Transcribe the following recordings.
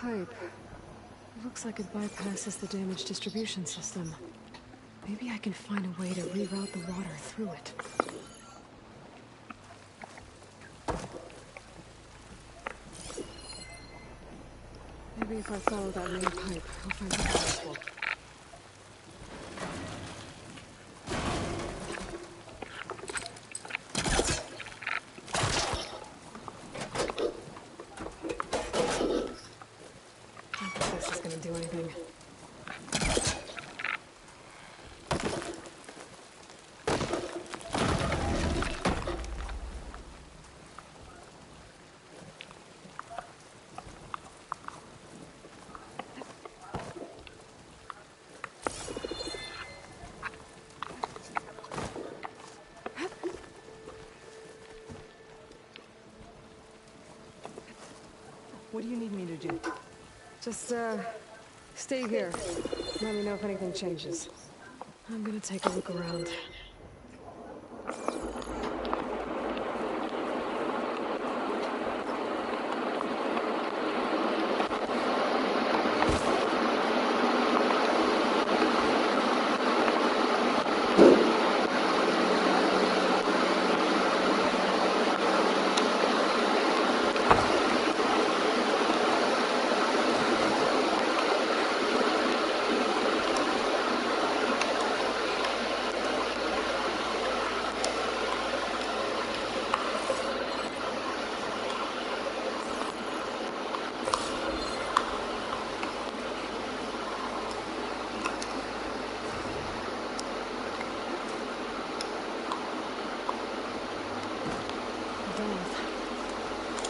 pipe. It looks like it bypasses the damaged distribution system. Maybe I can find a way to reroute the water through it. Maybe if I follow that main pipe, I'll find something useful. I don't think this is gonna do anything. What do you need me to do? Just, stay here. Let me know if anything changes. I'm gonna take a look around.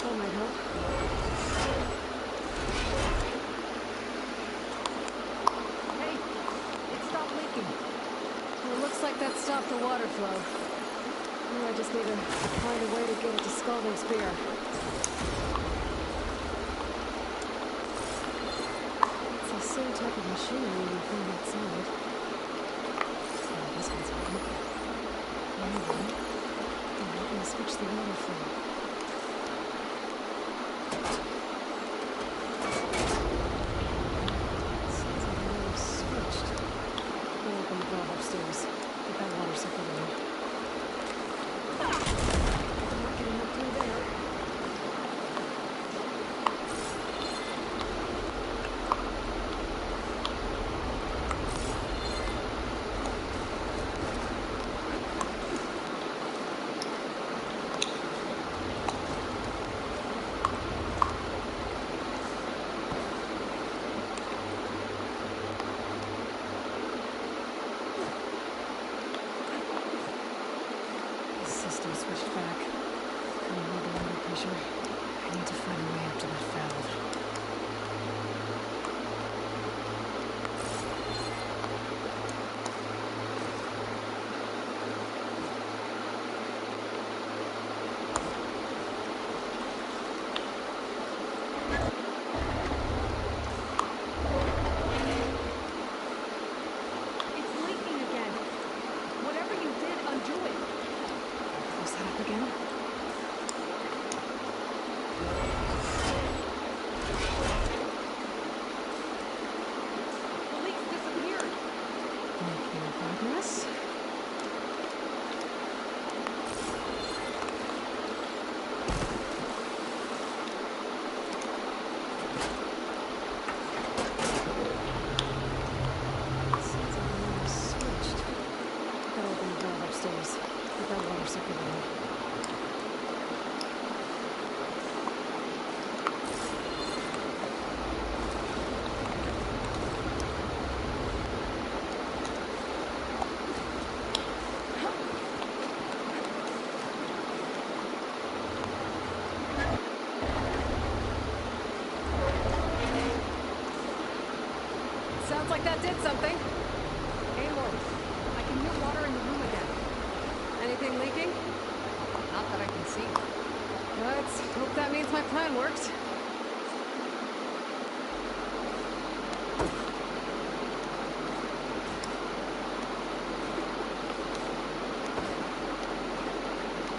That might help. Hey, it stopped leaking. Well, it looks like that stopped the water flow. Now I just need to find a way to get it to Scalding Spear. It's the same type of machinery we found outside. So this one's open. Maybe. I'm gonna switch the water flow. Upstairs. Get that water circulating. Not getting up through there. System switched back. Couldn't hold the water pressure. I need to find a way up to that valve. It's leaking again. Whatever you did, undo it. Close that up again. The leak's disappeared. Making progress. Seems like the water switched. Gotta open the valve upstairs. Get that water circulating. Sounds like that did something. Aloy, I can hear water in the room again. Anything leaking? Not that I can see. Let's hope that means my plan worked.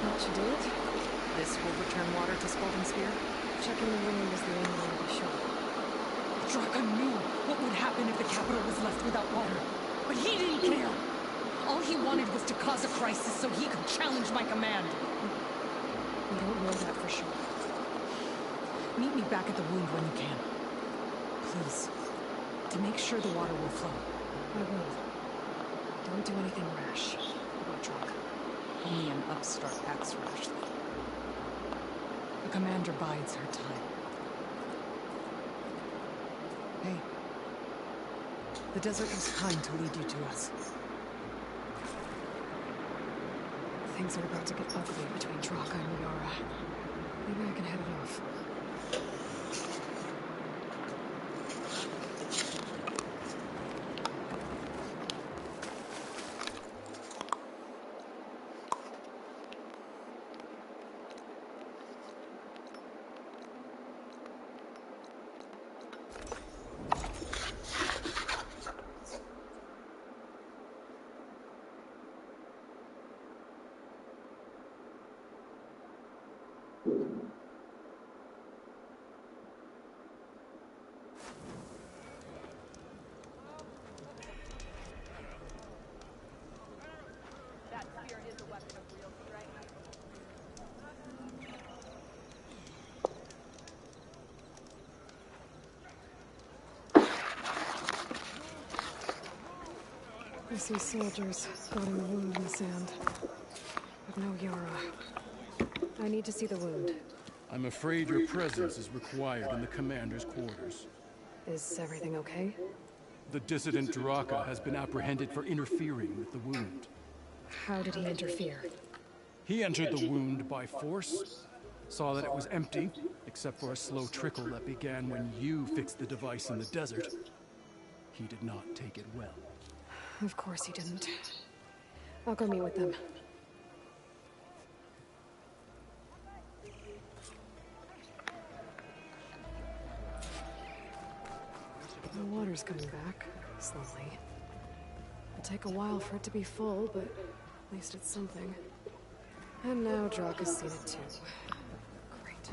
That should do it. This will return water to Scalding Spear. Checking the room is the only way to be sure. Draka knew what would happen if the capital was left without water. But he didn't care. All he wanted was to cause a crisis so he could challenge my command. We don't know that for sure. Meet me back at the wound when you can. Please. To make sure the water will flow. I will. Don't do anything rash. About Draka. Only an upstart acts rashly. The commander bides her time. Hey. The desert was kind to lead you to us. Things are about to get ugly between Draka and Yara. Maybe I can head it off. I see soldiers spotting a wound in the sand. But no Yara. I need to see the wound. I'm afraid your presence is required in the commander's quarters. Is everything okay? The dissident Draka has been apprehended for interfering with the wound. How did he interfere? He entered the wound by force, saw that it was empty, except for a slow trickle that began when you fixed the device in the desert. He did not take it well. Of course he didn't. I'll go meet with them. The water's coming back, slowly. It'll take a while for it to be full, but at least it's something. And now Draka's seen it too. Great.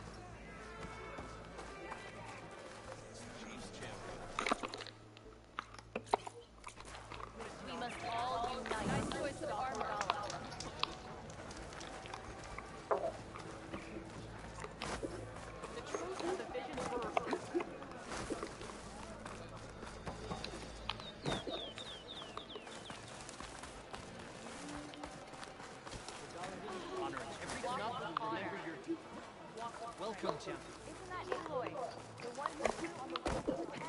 We must all unite. Nice choice of armor. The truth of the vision for Welcome, champion. Isn't that Eloy? The one who threw on the wings of the end.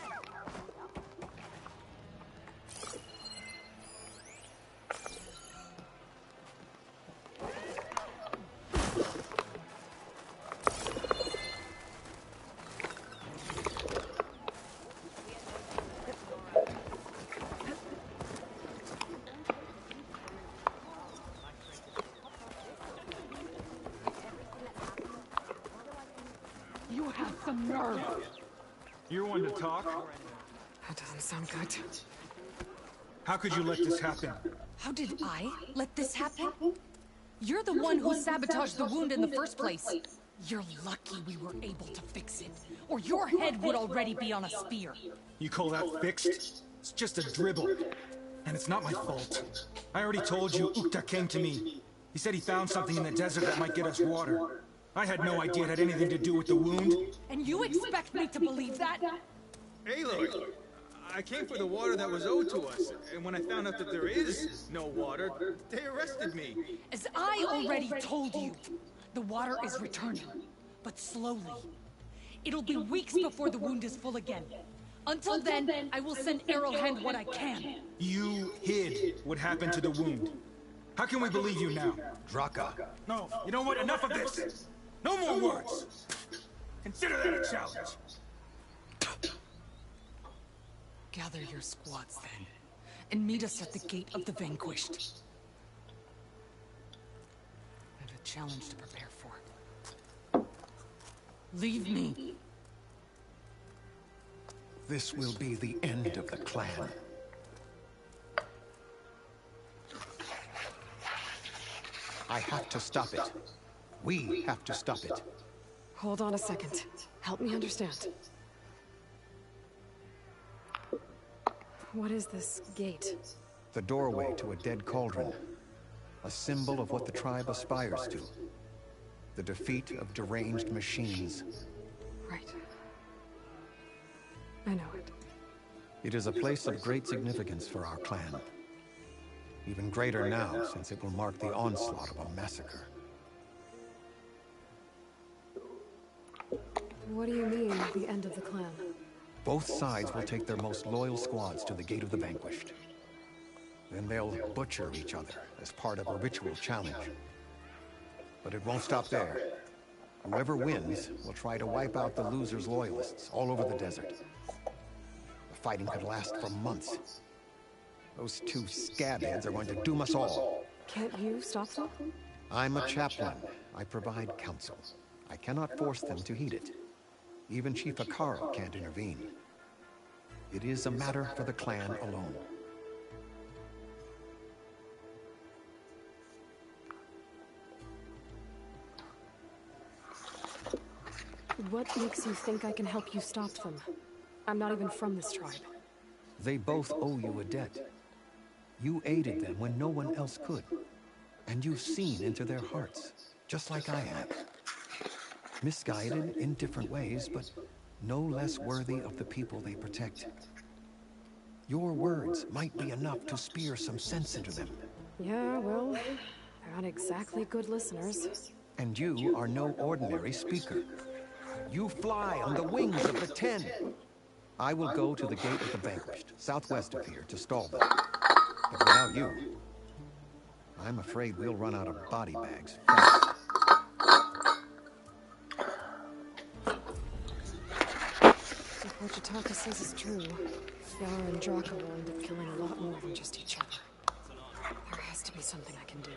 You have some nerve. You're one to talk? That doesn't sound good. How could you let this happen? How did I let this happen? You're the one who sabotaged the wound in the first place. You're lucky we were able to fix it, or your head would already be on a spear. You call that fixed? It's just a dribble. And it's not my fault. I already told you Ukta came to me. He said he found something in the desert that might get us water. I had no idea it had anything to do with the wound. And you expect me to believe that? Aloy, I came for the water that was owed to us, and when I found out that there is no water, they arrested me. As I already told you, the water is returning, but slowly. It'll be weeks before the wound is full again. Until then, I will send Arrowhand what I can. You hid what happened to the wound. How can we believe you now? Draka. No, you know what? Enough of this! No more words! Consider that a challenge. Gather your squads then, and meet us at the gate of the vanquished. I have a challenge to prepare for. Leave me. This will be the end of the clan. I have to stop it. We have to stop it. Hold on a second. Help me understand. What is this gate? The doorway to a dead cauldron. A symbol of what the tribe aspires to. The defeat of deranged machines. Right. I know it. It is a place of great significance for our clan. Even greater now, since it will mark the onslaught of a massacre. What do you mean, the end of the clan? Both sides will take their most loyal squads to the Gate of the Vanquished. Then they'll butcher each other as part of a ritual challenge. But it won't stop there. Whoever wins will try to wipe out the loser's loyalists all over the desert. The fighting could last for months. Those two scabheads are going to doom us all. Can't you stop them? I'm a chaplain. I provide counsel. I cannot force them to heed it. Even Chief Akaro can't intervene. It is a matter for the clan alone. What makes you think I can help you stop them? I'm not even from this tribe. They both owe you a debt. You aided them when no one else could. And you've seen into their hearts, just like I have. Misguided in different ways, but no less worthy of the people they protect. Your words might be enough to spear some sense into them. Yeah, well, they're not exactly good listeners. And you are no ordinary speaker. You fly on the wings of the 10. I will go to the Gate of the Vanquished, southwest of here, to stall them. But without you, I'm afraid we'll run out of body bags fast. If what Yutaka says is true, Yara and Draka will end up killing a lot more than just each other. There has to be something I can do.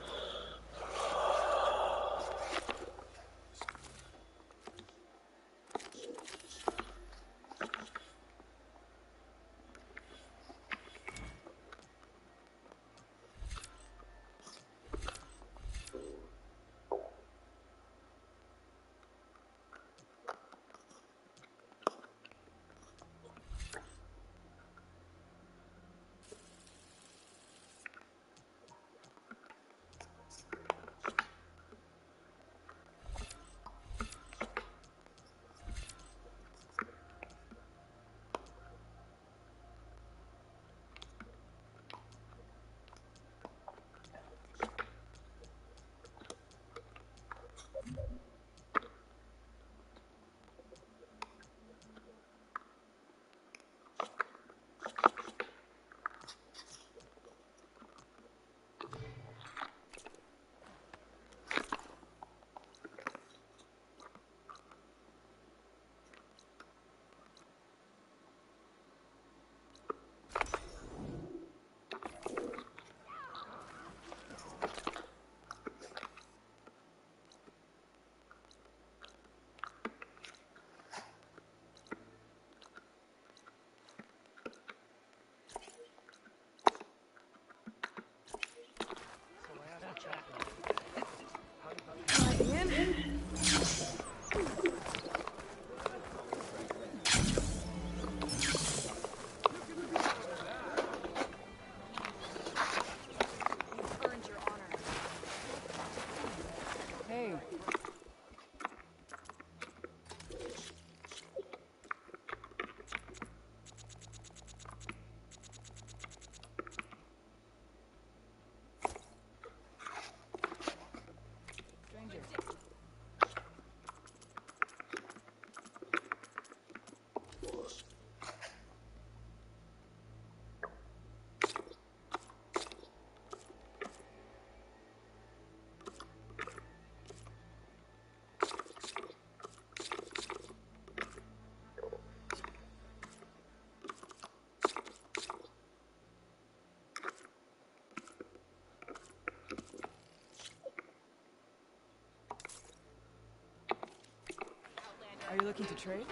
Are you looking to trade?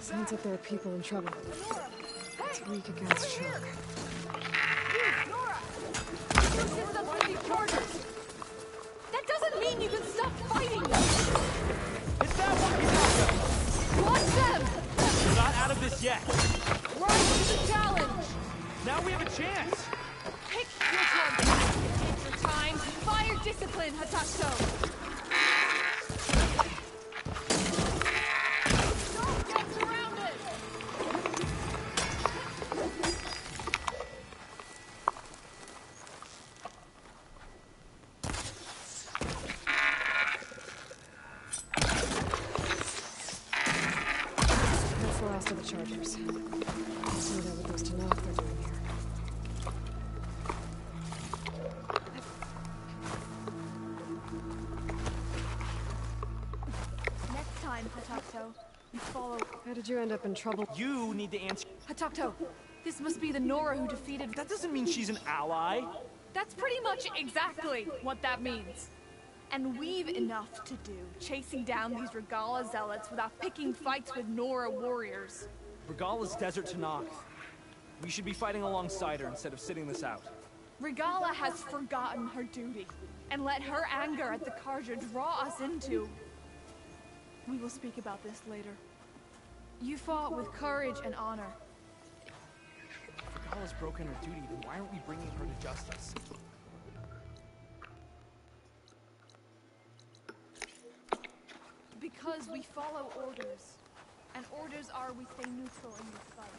Sounds like there are people in trouble. It's weak against shock. That doesn't mean you can stop fighting them! It's that one, Kataka! Watch them! We're not out of this yet. Rise to the challenge! Now we have a chance. Pick your target! Take your time. Fire discipline, Hatacho! Don't get surrounded! That's the last of the Chargers. Let's find out what those Tanakh are doing here. Next time, Hatato, you follow... How did you end up in trouble? You need to answer. Hatato, this must be the Nora who defeated... That doesn't mean she's an ally. That's pretty much exactly what that means. And we've enough to do, chasing down these Regala zealots without picking fights with Nora warriors. Regala's desert to Nox. We should be fighting alongside her instead of sitting this out. Regala has forgotten her duty, and let her anger at the Karja draw us into... We will speak about this later. You fought with courage and honor. If Regala's broken her duty, then why aren't we bringing her to justice? Because we follow orders. And orders are we stay neutral in this fight.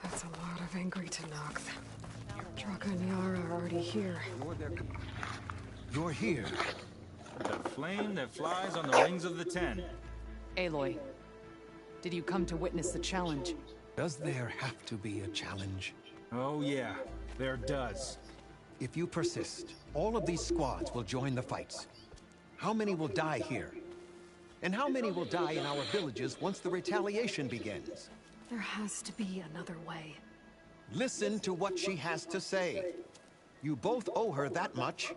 That's a lot of angry Tanakh. Draka and Yara are already here. You're here. The flame that flies on the rings of the Ten. Aloy, did you come to witness the challenge? Does there have to be a challenge? Oh yeah, there does. If you persist, all of these squads will join the fights. How many will die here? And how many will die in our villages once the retaliation begins? There has to be another way. Listen to what she has to say. You both owe her that much.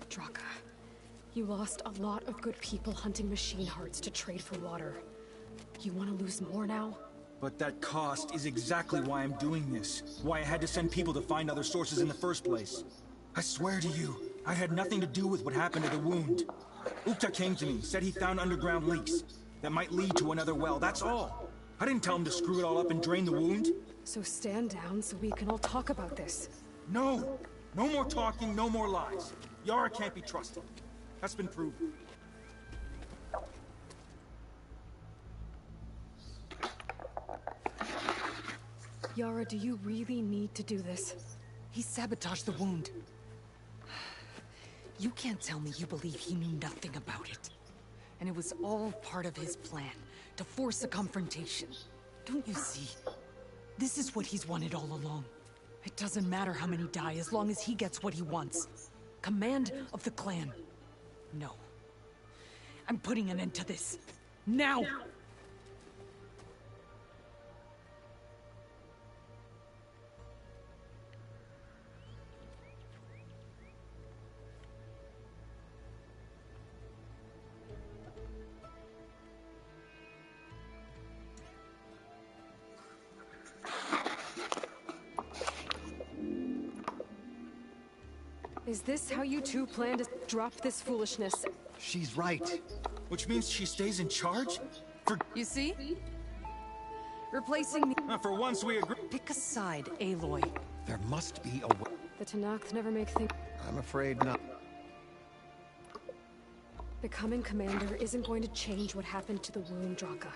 Draka, you lost a lot of good people hunting machine hearts to trade for water. You want to lose more now? But that cost is exactly why I'm doing this. Why I had to send people to find other sources in the first place. I swear to you, I had nothing to do with what happened to the wound. Ukta came to me, said he found underground leaks that might lead to another well, that's all. I didn't tell him to screw it all up and drain the wound. So stand down so we can all talk about this. No! No more talking, no more lies. Yara can't be trusted. That's been proven. Yara, do you really need to do this? He sabotaged the wound. You can't tell me you believe he knew nothing about it. And it was all part of his plan, to force a confrontation. Don't you see? This is what he's wanted all along. It doesn't matter how many die as long as he gets what he wants. Command of the clan. No. I'm putting an end to this. Now! Is this how you two plan to drop this foolishness? She's right. Which means she stays in charge? You see? Replacing me. For once we agree. Pick a side, Aloy. There must be a way. The Tanakh never make things... I'm afraid not. Becoming commander isn't going to change what happened to the wound, Draka.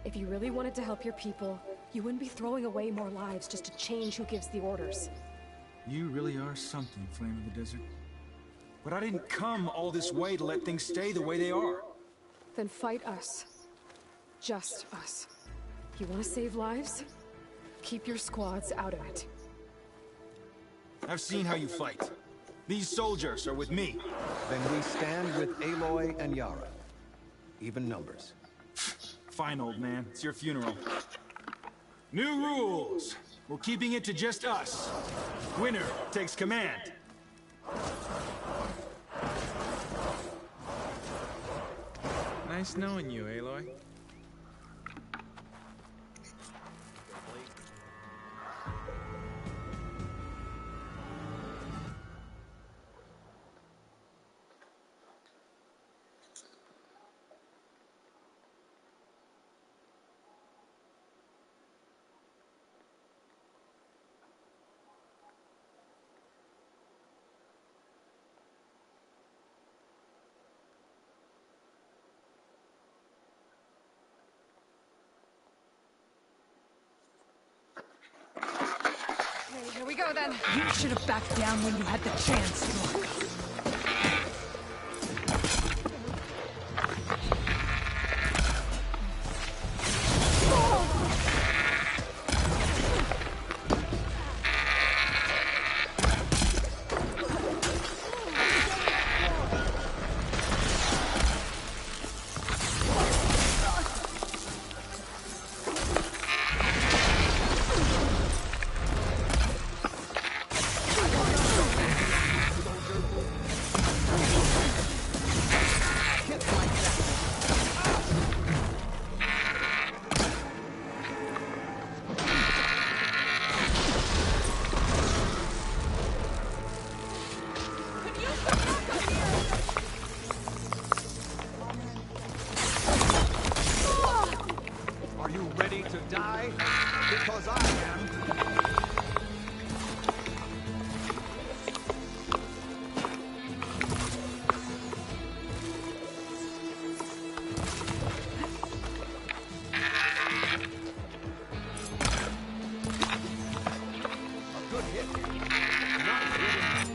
If you really wanted to help your people, you wouldn't be throwing away more lives just to change who gives the orders. You really are something, Flame of the Desert. But I didn't come all this way to let things stay the way they are. Then fight us. Just us. You want to save lives? Keep your squads out of it. I've seen how you fight. These soldiers are with me. Then we stand with Aloy and Yara. Even numbers. Fine, old man. It's your funeral. New rules. We're keeping it to just us. Winner takes command. Nice knowing you, Aloy. Here we go then. You should have backed down when you had the chance, Draka. Are you ready to die? Because I am. A good hit. Not good enough.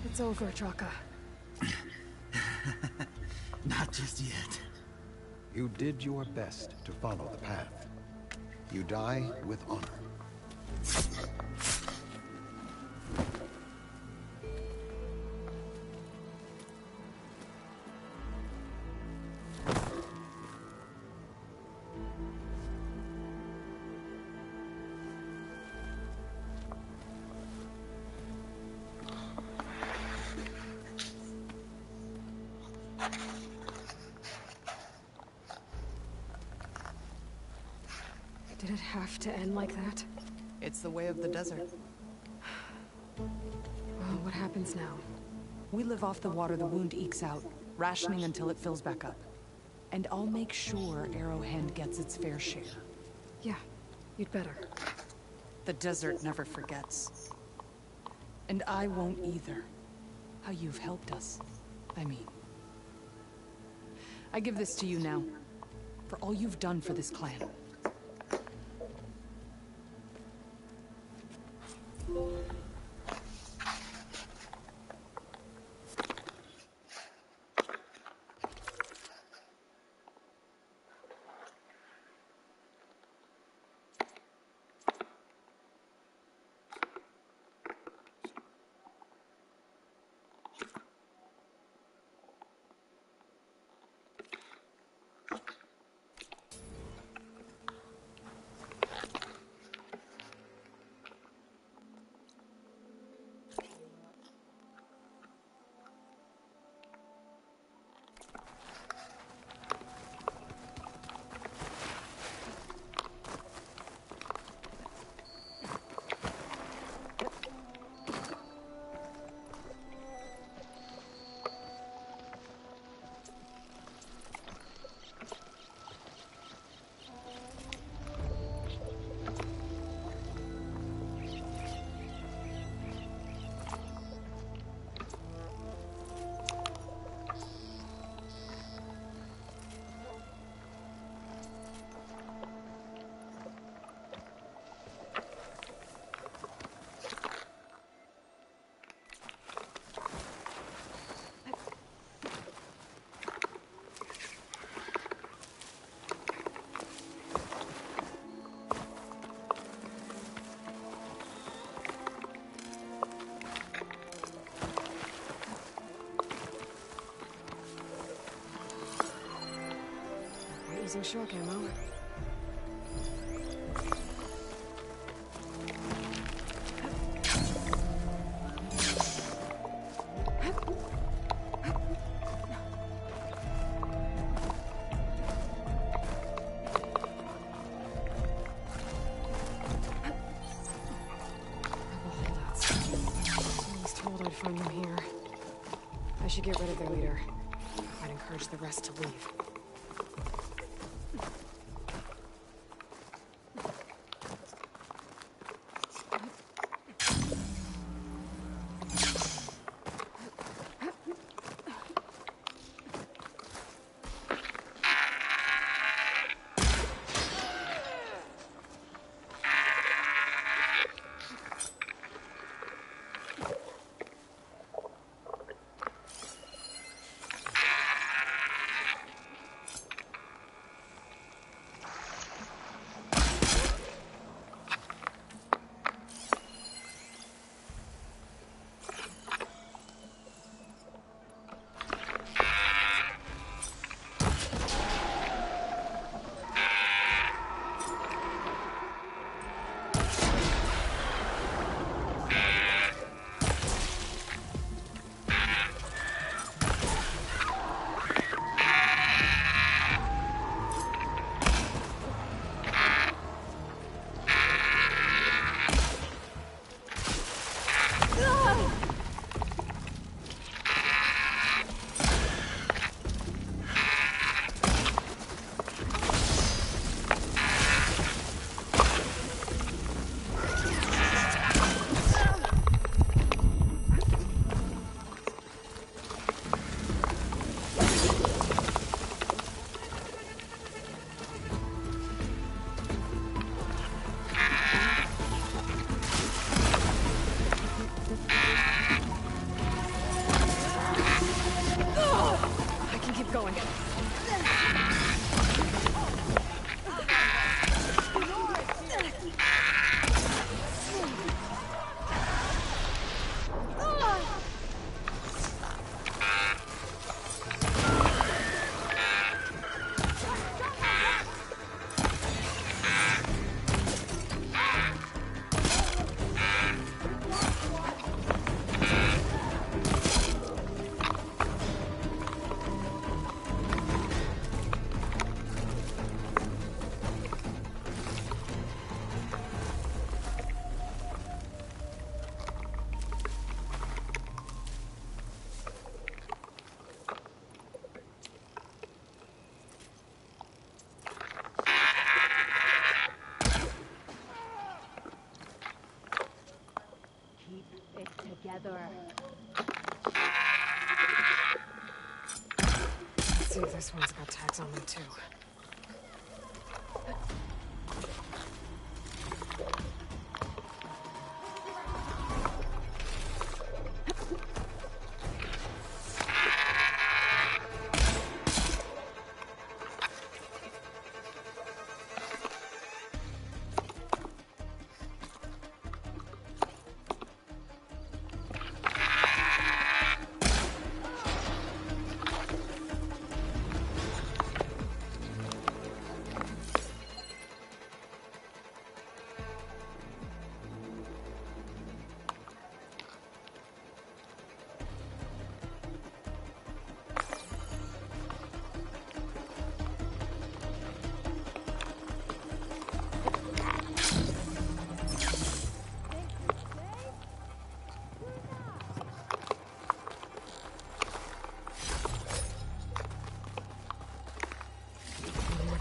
It's over, Draka. Not just yet. You did your best to follow the path. You die with honor. Did it have to end like that? It's the way of the desert. Oh, what happens now? We live off the water the wound ekes out, rationing until it fills back up. And I'll make sure Arrowhand gets its fair share. Yeah, you'd better. The desert never forgets. And I won't either. How you've helped us, I mean. I give this to you now, for all you've done for this clan. Using shock ammo. Find them here. I should get rid of their leader. I'd encourage the rest to leave. Let's see if this one's got tags on them too.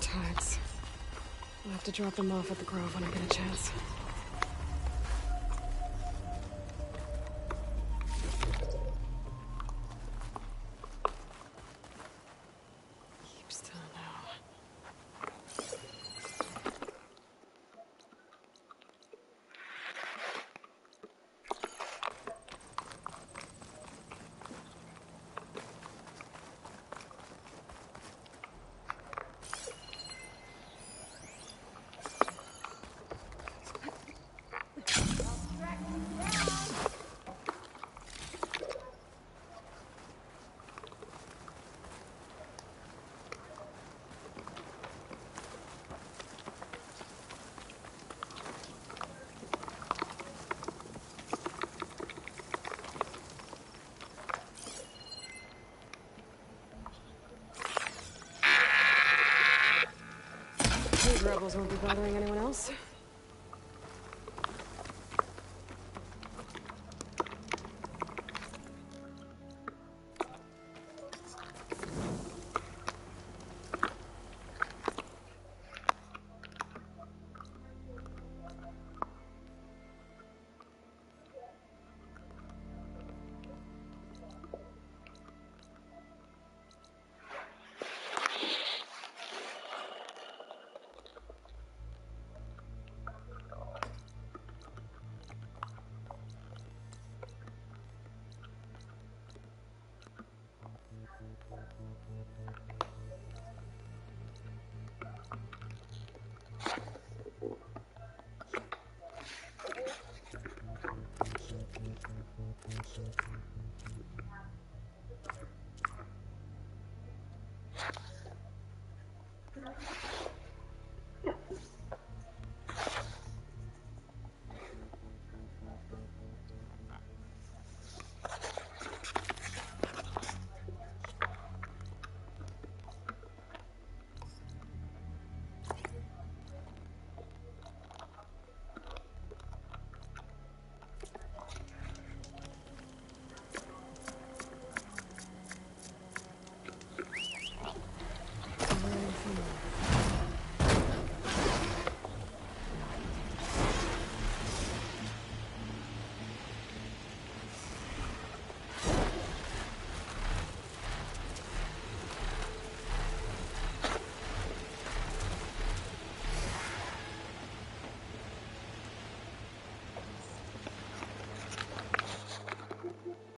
Tags. I'll have to drop them off at the Grove when I get a chance. Keep still now. these rebels won't be bothering anyone else.